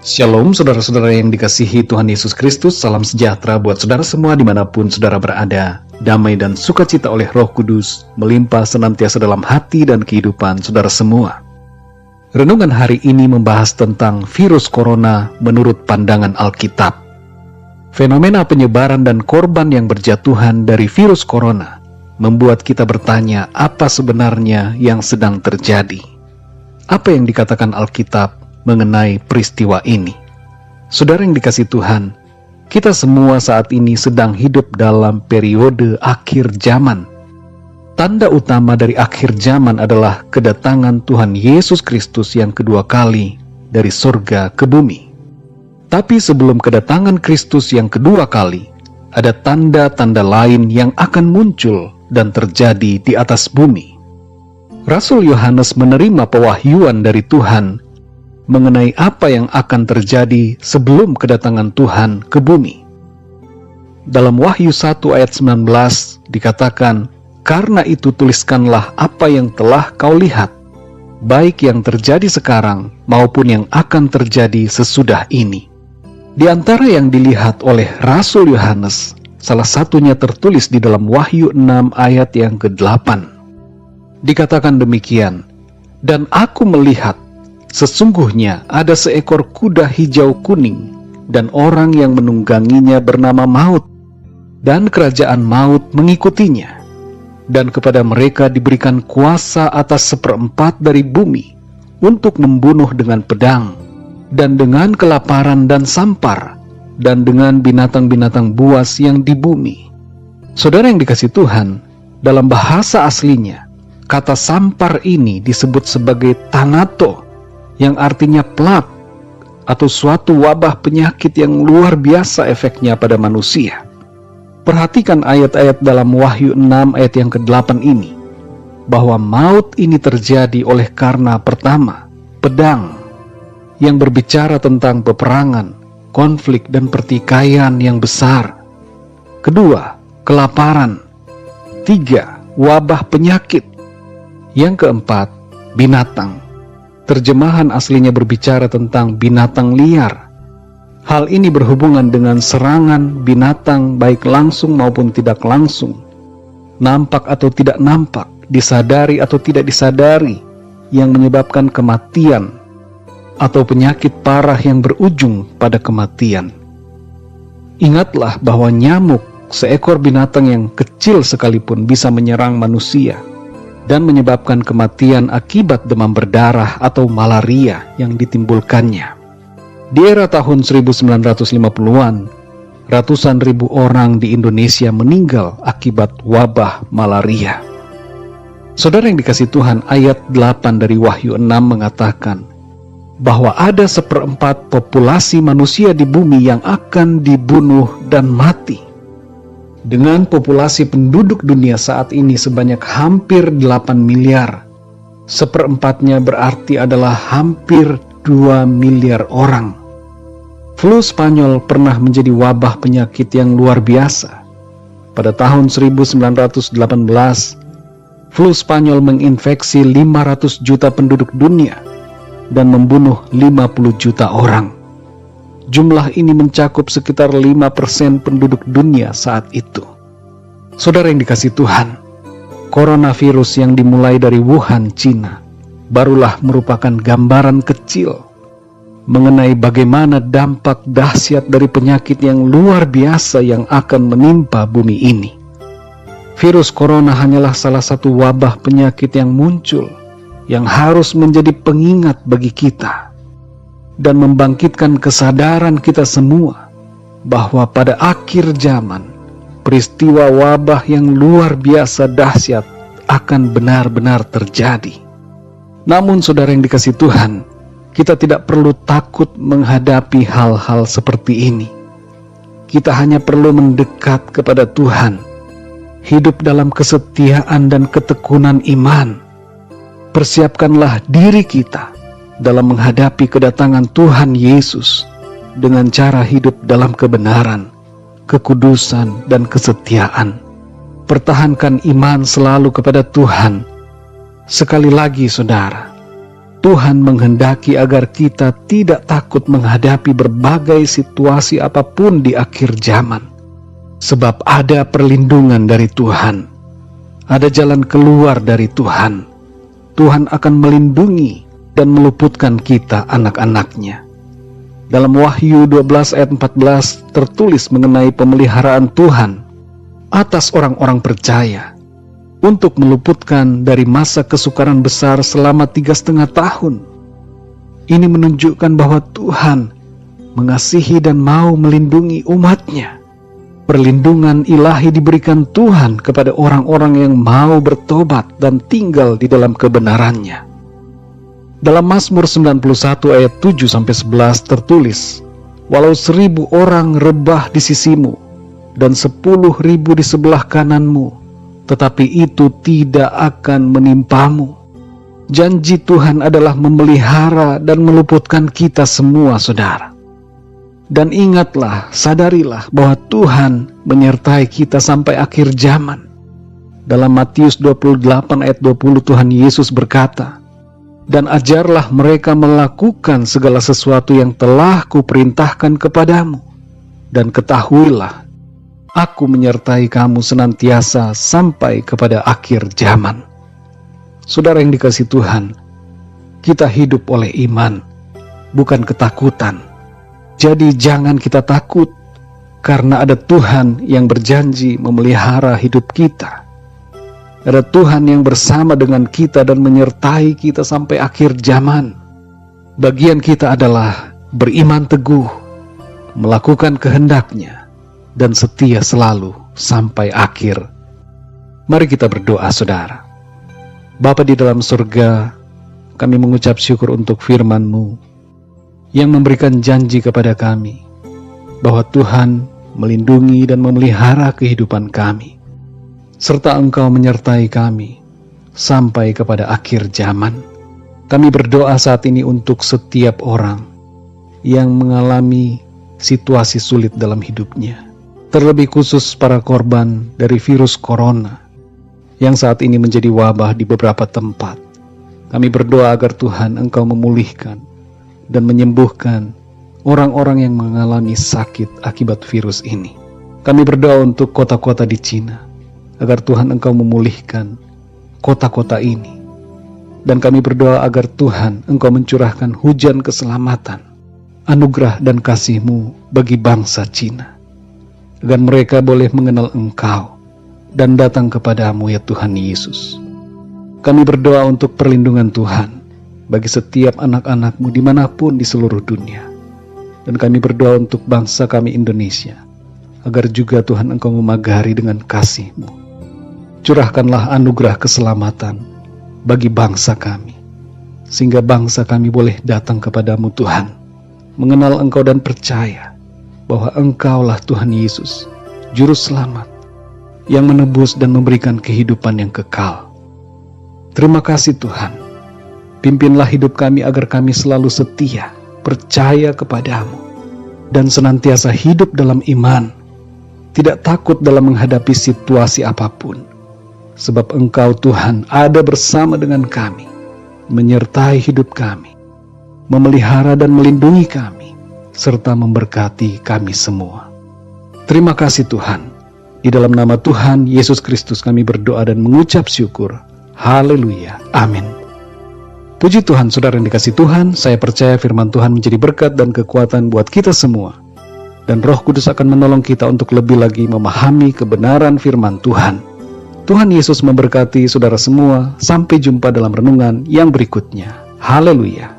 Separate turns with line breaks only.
Shalom saudara-saudara yang dikasihi Tuhan Yesus Kristus, salam sejahtera buat saudara semua dimanapun saudara berada. Damai dan sukacita oleh Roh Kudus melimpah senantiasa dalam hati dan kehidupan saudara semua. Renungan hari ini membahas tentang virus corona menurut pandangan Alkitab. Fenomena penyebaran dan korban yang berjatuhan dari virus corona membuat kita bertanya apa sebenarnya yang sedang terjadi. Apa yang dikatakan Alkitab mengenai peristiwa ini? Saudara yang dikasihi Tuhan, kita semua saat ini sedang hidup dalam periode akhir zaman. Tanda utama dari akhir zaman adalah kedatangan Tuhan Yesus Kristus yang kedua kali dari surga ke bumi. Tapi sebelum kedatangan Kristus yang kedua kali, ada tanda-tanda lain yang akan muncul dan terjadi di atas bumi. Rasul Yohanes menerima pewahyuan dari Tuhan mengenai apa yang akan terjadi sebelum kedatangan Tuhan ke bumi. Dalam Wahyu 1 ayat 19 dikatakan, "Karena itu tuliskanlah apa yang telah kau lihat, baik yang terjadi sekarang maupun yang akan terjadi sesudah ini." Di antara yang dilihat oleh Rasul Yohanes, salah satunya tertulis di dalam Wahyu 6 ayat yang ke-8. Dikatakan demikian, "Dan aku melihat, sesungguhnya ada seekor kuda hijau kuning, dan orang yang menungganginya bernama Maut, dan kerajaan maut mengikutinya. Dan kepada mereka diberikan kuasa atas 1/4 dari bumi, untuk membunuh dengan pedang, dan dengan kelaparan dan sampar, dan dengan binatang-binatang buas yang di bumi." Saudara yang dikasihi Tuhan, dalam bahasa aslinya, kata sampar ini disebut sebagai thanato, yang artinya plak, atau suatu wabah penyakit yang luar biasa efeknya pada manusia. Perhatikan ayat-ayat dalam Wahyu 6 ayat yang ke-8 ini, bahwa maut ini terjadi oleh karena pertama, pedang, yang berbicara tentang peperangan, konflik dan pertikaian yang besar. Kedua, kelaparan. Tiga, wabah penyakit. Yang keempat, binatang. Terjemahan aslinya berbicara tentang binatang liar. Hal ini berhubungan dengan serangan binatang baik langsung maupun tidak langsung, nampak atau tidak nampak, disadari atau tidak disadari, yang menyebabkan kematian atau penyakit parah yang berujung pada kematian. Ingatlah bahwa nyamuk, seekor binatang yang kecil sekalipun, bisa menyerang manusia dan menyebabkan kematian akibat demam berdarah atau malaria yang ditimbulkannya. Di era tahun 1950-an, ratusan ribu orang di Indonesia meninggal akibat wabah malaria. Saudara yang dikasihi Tuhan, ayat 8 dari Wahyu 6 mengatakan bahwa ada 1/4 populasi manusia di bumi yang akan dibunuh dan mati. Dengan populasi penduduk dunia saat ini sebanyak hampir 8 miliar, 1/4-nya berarti adalah hampir 2 miliar orang. Flu Spanyol pernah menjadi wabah penyakit yang luar biasa. Pada tahun 1918, flu Spanyol menginfeksi 500 juta penduduk dunia dan membunuh 50 juta orang. Jumlah ini mencakup sekitar 5% penduduk dunia saat itu. Saudara yang dikasihi Tuhan, coronavirus yang dimulai dari Wuhan, Cina, barulah merupakan gambaran kecil mengenai bagaimana dampak dahsyat dari penyakit yang luar biasa yang akan menimpa bumi ini. Virus corona hanyalah salah satu wabah penyakit yang muncul, yang harus menjadi pengingat bagi kita dan membangkitkan kesadaran kita semua bahwa pada akhir zaman, peristiwa wabah yang luar biasa dahsyat akan benar-benar terjadi. Namun saudara yang dikasihi Tuhan, kita tidak perlu takut menghadapi hal-hal seperti ini. Kita hanya perlu mendekat kepada Tuhan, hidup dalam kesetiaan dan ketekunan iman. Persiapkanlah diri kita dalam menghadapi kedatangan Tuhan Yesus dengan cara hidup dalam kebenaran, kekudusan, dan kesetiaan. Pertahankan iman selalu kepada Tuhan. Sekali lagi saudara, Tuhan menghendaki agar kita tidak takut menghadapi berbagai situasi apapun di akhir zaman. Sebab ada perlindungan dari Tuhan. Ada jalan keluar dari Tuhan. Tuhan akan melindungi dan meluputkan kita anak-anaknya. Dalam Wahyu 12 ayat 14 tertulis mengenai pemeliharaan Tuhan atas orang-orang percaya untuk meluputkan dari masa kesukaran besar selama 3,5 tahun. Ini menunjukkan bahwa Tuhan mengasihi dan mau melindungi umatnya. Perlindungan ilahi diberikan Tuhan kepada orang-orang yang mau bertobat dan tinggal di dalam kebenarannya. Dalam Mazmur 91 ayat 7-11 tertulis, walau 1.000 orang rebah di sisimu dan 10.000 di sebelah kananmu, tetapi itu tidak akan menimpamu. Janji Tuhan adalah memelihara dan meluputkan kita semua, saudara. Dan ingatlah, sadarilah bahwa Tuhan menyertai kita sampai akhir zaman. Dalam Matius 28 ayat 20 Tuhan Yesus berkata, dan ajarlah mereka melakukan segala sesuatu yang telah kuperintahkan kepadamu. Dan ketahuilah, aku menyertai kamu senantiasa sampai kepada akhir zaman. Saudara yang dikasihi Tuhan, kita hidup oleh iman, bukan ketakutan. Jadi jangan kita takut, karena ada Tuhan yang berjanji memelihara hidup kita. Ada Tuhan yang bersama dengan kita dan menyertai kita sampai akhir zaman. Bagian kita adalah beriman teguh, melakukan kehendak-Nya, dan setia selalu sampai akhir. Mari kita berdoa, saudara. Bapa di dalam surga, kami mengucap syukur untuk firman-Mu yang memberikan janji kepada kami bahwa Tuhan melindungi dan memelihara kehidupan kami, serta Engkau menyertai kami sampai kepada akhir zaman. Kami berdoa saat ini untuk setiap orang yang mengalami situasi sulit dalam hidupnya, terlebih khusus para korban dari virus corona yang saat ini menjadi wabah di beberapa tempat. Kami berdoa agar Tuhan Engkau memulihkan dan menyembuhkan orang-orang yang mengalami sakit akibat virus ini. Kami berdoa untuk kota-kota di Cina, agar Tuhan Engkau memulihkan kota-kota ini. Dan kami berdoa agar Tuhan Engkau mencurahkan hujan keselamatan, anugerah dan kasih-Mu bagi bangsa Cina, agar mereka boleh mengenal Engkau dan datang kepadamu, ya Tuhan Yesus. Kami berdoa untuk perlindungan Tuhan bagi setiap anak-anak-Mu dimanapun di seluruh dunia. Dan kami berdoa untuk bangsa kami Indonesia, agar juga Tuhan Engkau memagari dengan kasih-Mu. Curahkanlah anugerah keselamatan bagi bangsa kami, sehingga bangsa kami boleh datang kepadamu Tuhan, mengenal Engkau dan percaya bahwa Engkaulah Tuhan Yesus, Juru Selamat, yang menebus dan memberikan kehidupan yang kekal. Terima kasih Tuhan, pimpinlah hidup kami agar kami selalu setia, percaya kepadamu, dan senantiasa hidup dalam iman, tidak takut dalam menghadapi situasi apapun. Sebab Engkau Tuhan ada bersama dengan kami, menyertai hidup kami, memelihara dan melindungi kami, serta memberkati kami semua. Terima kasih Tuhan. Di dalam nama Tuhan Yesus Kristus kami berdoa dan mengucap syukur. Haleluya. Amin. Puji Tuhan, saudara yang dikasihi Tuhan, saya percaya firman Tuhan menjadi berkat dan kekuatan buat kita semua. Dan Roh Kudus akan menolong kita untuk lebih lagi memahami kebenaran firman Tuhan. Tuhan Yesus memberkati saudara semua. Sampai jumpa dalam renungan yang berikutnya. Haleluya.